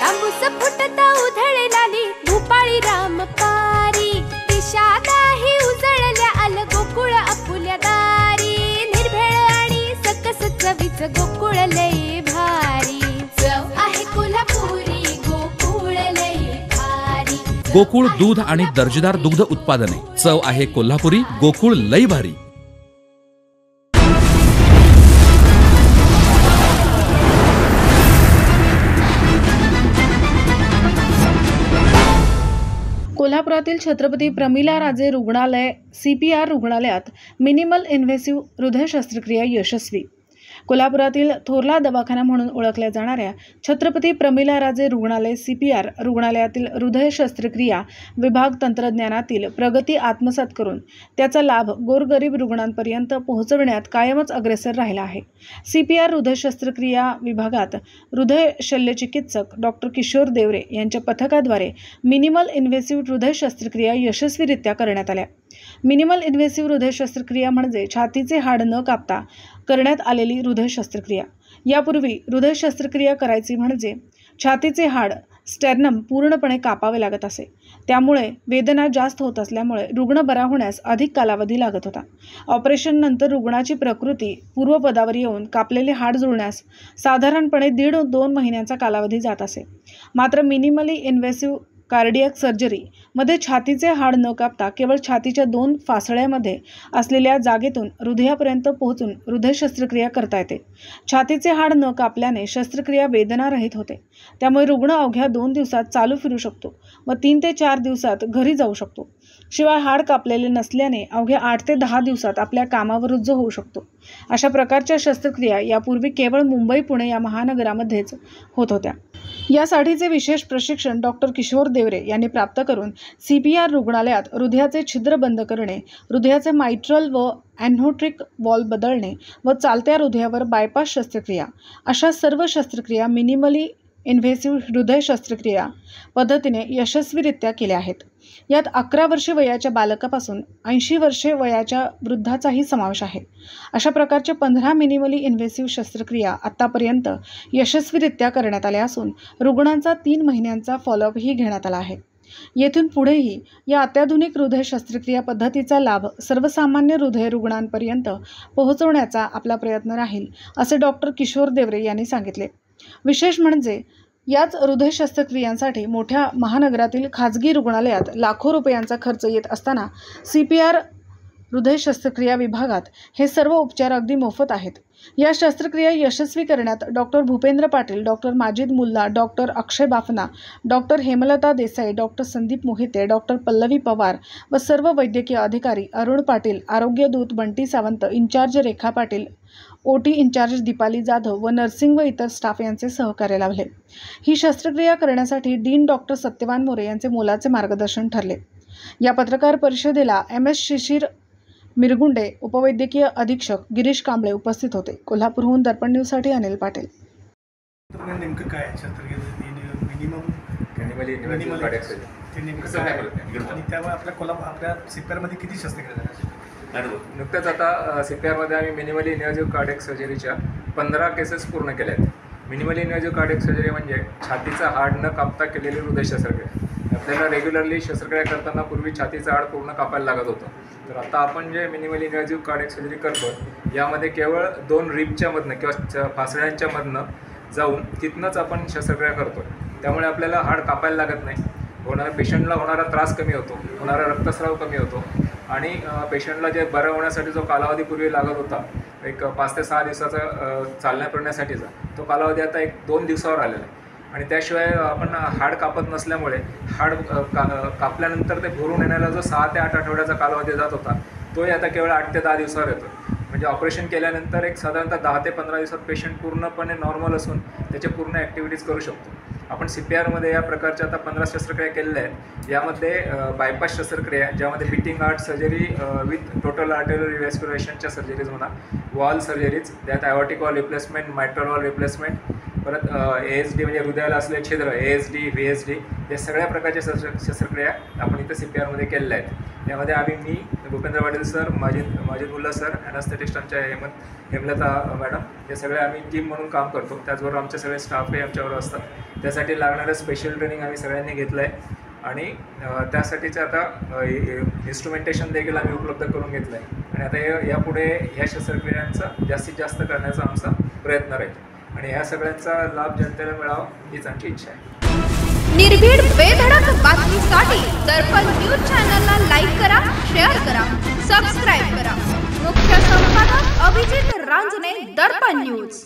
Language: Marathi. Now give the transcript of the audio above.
तांबूस फुटता उधळणारी भूपाळी रामपारी दिशादाही उजळल्या आल गोकुळ आपुल्या दारी निर्भेळ आणि सकस चवीच गोकुळ लय भारी चव आहे कोल्हापुरी गोकुळ लय भारी गोकुळ दूध आणि दर्जेदार दुग्ध उत्पादने चव आहे कोल्हापुरी गोकुळ लय भारी। कोल्हापुरातील छत्रपती प्रमिलाराजे रुग्णालय CPR रुग्णालयात मिनिमल इन्व्हेसिव्ह हृदय शस्त्रक्रिया यशस्वी। कोल्हापुरातील थोरला दवाखाना म्हणून ओळखल्या जाणाऱ्या छत्रपती प्रमिलाराजे रुग्णालय CPR रुग्णालयातील हृदय शस्त्रक्रिया विभाग तंत्रज्ञानातील प्रगती आत्मसात करून त्याचा लाभ गोरगरीब रुग्णांपर्यंत पोहोचविण्यात कायमच अग्रेसर राहिला आहे। CPR हृदय शस्त्रक्रिया विभागात हृदय शल्यचिकित्सक डॉक्टर किशोर देवरे यांच्या पथकाद्वारे मिनिमल इन्व्हेसिव्ह हृदय शस्त्रक्रिया यशस्वीरित्या करण्यात आल्या। मिनिमल इन्व्हेसिव्ह हृदय शस्त्रक्रिया म्हणजे छातीचे हाड न कापता करण्यात आलेली हृदय शस्त्रक्रिया। यापूर्वी हृदय शस्त्रक्रिया करायची म्हणजे छातीचे हाड स्टेर्नम पूर्णपणे कापावे लागत असे, त्यामुळे वेदना जास्त होत असल्यामुळे रुग्ण बरा होण्यास अधिक कालावधी लागत होता। ऑपरेशन नंतर रुग्णाची प्रकृती पूर्वपदावर येऊन कापलेले हाड जुळण्यास साधारणपणे 1.5-2 महिन्यांचा कालावधी जात असे। मात्र मिनिमली इन्व्हेसिव्ह कार्डियक सर्जरी मध्ये छातीचे हाड न कापता केवळ छातीच्या 2 फासळ्यामध्ये असलेल्या जागेतून हृदयापर्यंत पोहोचून हृदय शस्त्रक्रिया करता येते। छातीचे हाड न कापल्याने शस्त्रक्रिया वेदनारहित होते, त्यामुळे रुग्ण अवघ्या 2 दिवसात चालू फिरू शकतो व 3 ते 4 दिवसात घरी जाऊ शकतो। शिवाय हाड कापलेले नसल्याने अवघ्या 8 ते 10 दिवसात आपल्या कामावर रुजू होऊ शकतो। अशा प्रकारच्या शस्त्रक्रिया यापूर्वी केवळ मुंबई पुणे या महानगरामध्येच होत होत्या। यासाठीचे विशेष प्रशिक्षण डॉक्टर किशोर देवरे यांनी प्राप्त करून CPR रुग्णालयात हृदयाचे छिद्र बंद करणे, हृदयाचे मायट्रल व एन्होट्रिक वॉल्व बदलणे व चालत्या हृदयावर बायपास शस्त्रक्रिया अशा सर्व शस्त्रक्रिया मिनिमली इन्व्हेसिव्ह हृदय शस्त्रक्रिया पद्धतीने यशस्वीरित्या केल्या आहेत। यात 11 वर्षे वयाच्या बालकापासून 80 वर्षे वयाच्या वृद्धाचाही समावेश आहे। अशा प्रकारचे 15 मिनिमली इन्व्हेसिव्ह शस्त्रक्रिया आतापर्यंत यशस्वीरित्या करण्यात आल्या असून रुग्णांचा 3 महिन्यांचा फॉलोअपही घेण्यात आला आहे। येथून पुढेही या अत्याधुनिक हृदय शस्त्रक्रिया पद्धतीचा लाभ सर्वसामान्य हृदय रुग्णांपर्यंत पोहोचवण्याचा आपला प्रयत्न राहील, असे डॉक्टर किशोर देवरे यांनी सांगितले। विशेष म्हणजे याच हृदय शस्त्रक्रियांसाठी मोठ्या महानगरातील खाजगी रुग्णालयात लाखो रुपयांचा खर्च येत असताना CPR हृदय शस्त्रक्रिया विभागात हे सर्व उपचार अगदी मोफत आहेत। या शस्त्रक्रिया यशस्वी करण्यात doctor Bhupendra Patil, doctor Majid Mulla, doctor Akshay Bafna, doctor Hemlata Desai, doctor Sandeep Mohite, doctor Pallavi Pawar व सर्व वैद्यकीय अधिकारी, अरुण पाटील, आरोग्य दूत Bunty Sawant, incharge Rekha Patil, OT incharge Deepali Jadhav व नर्सिंग व इतर स्टाफ यांचे सहकार्य लाभले। ही शस्त्रक्रिया करण्यासाठी डीन डॉक्टर सत्यवान मोरे यांचे मोलाचे मार्गदर्शन ठरले। या पत्रकार परिषदेला MS शिशिर मिरगुंडे, उपवैद्यकीय अधीक्षक गिरीश कांबळे उपस्थित होते। कोल्हापूरहून दर्पण न्यूजसाठी अनिल पाटील। नेमकं काय आणि त्यामुळे आपल्या CPR मध्ये किती शस्त्रक्रिया झाल्या? नुकत्याच आता CPR मध्ये आम्ही मिनिमली इन्व्हेसिव्ह कार्डियक सर्जरीच्या 15 केसेस पूर्ण केल्या आहेत। मिनिमली इन्व्हेसिव्ह कार्डियक सर्जरी म्हणजे छातीचा हाड न कापता केलेली हृदय शस्त्रक्रिया। आपल्याला रेग्युलरली शस्त्रक्रिया करताना पूर्वी छातीचं हाड पूर्ण कापायला लागत होतं, तर आता आपण जे मिनिमली इन्व्हेसिव्ह कार्डियक सर्जरी करतो यामध्ये केवळ 2 रिबच्या मधनं किंवा फासळ्यांच्या मधनं जाऊन तिथनंच आपण शस्त्रक्रिया करतो, त्यामुळे आपल्याला हाड कापायला लागत नाही। पेशंटला होणारा त्रास कमी होतो, होणारा रक्तस्राव कमी होतो आणि पेशंटला जे बरं होण्यासाठी जो कालावधी पूर्वी लागत होता एक 5 ते 6 दिवसाचा चालण्या फिरण्यासाठीचा, तो कालावधी आता 1-2 दिवसावर आलेला आहे। आणि त्याशिवाय आपण हाड कापत नसल्यामुळे हाड कापल्यानंतर ते भरून येण्याला जो 6 ते 8 आठवड्याचा कालावधी जात होता तोही आता केवळ 8 ते 10 दिवसावर येतो। म्हणजे ऑपरेशन केल्यानंतर एक साधारणतः 10 ते 15 दिवसात पेशंट पूर्णपणे नॉर्मल असून त्याचे पूर्ण ॲक्टिव्हिटीज करू शकतो। आपण CPR मध्ये या प्रकारच्या आता 15 शस्त्रक्रिया केलेल्या आहेत। यामध्ये बायपास शस्त्रक्रिया ज्यामध्ये beating heart surgery with total artery रिव्हॅस्क्युलेशनच्या सर्जरीज म्हणा, वॉल सर्जरीज, त्यात aortic valve replacement, mitral valve replacement, परत ASD म्हणजे हृदयाला असलेले छिद्र, ASD, VSD या सगळ्या प्रकारच्या शस्त्रक्रिया आपण इथं CPR मध्ये केलेल्या आहेत. यामध्ये मी भूपेंद्र पाटील सर, माजिद मुल्ला सर, ॲनास्थेटिस्ट आमच्या हेमलता मॅडम, हे सगळे आम्ही टीम म्हणून काम करतो. त्याचबरोबर आमचे सगळे स्टाफही आमच्यावर असतात. त्यासाठी लागणारं स्पेशल ट्रेनिंग आम्ही सगळ्यांनी घेतलं आहे आणि त्यासाठीचं आता इन्स्ट्रुमेंटेशन देखील आम्ही उपलब्ध करून घेतलं आहे. आणि आता यापुढे ह्या शस्त्रक्रियांचा जास्तीत जास्त करण्याचा आमचा प्रयत्न राहील आणि ह्या सगळ्यांचा लाभ जनतेला मिळावा हीच आमची इच्छा आहे. निर्भीड बेधडक बातमीसाठी दर्पण न्यूज चॅनलला लाईक करा, शेअर करा, सबस्क्राईब करा. मुख्य संपादक अभिजित रांजणे, दर्पण न्यूज.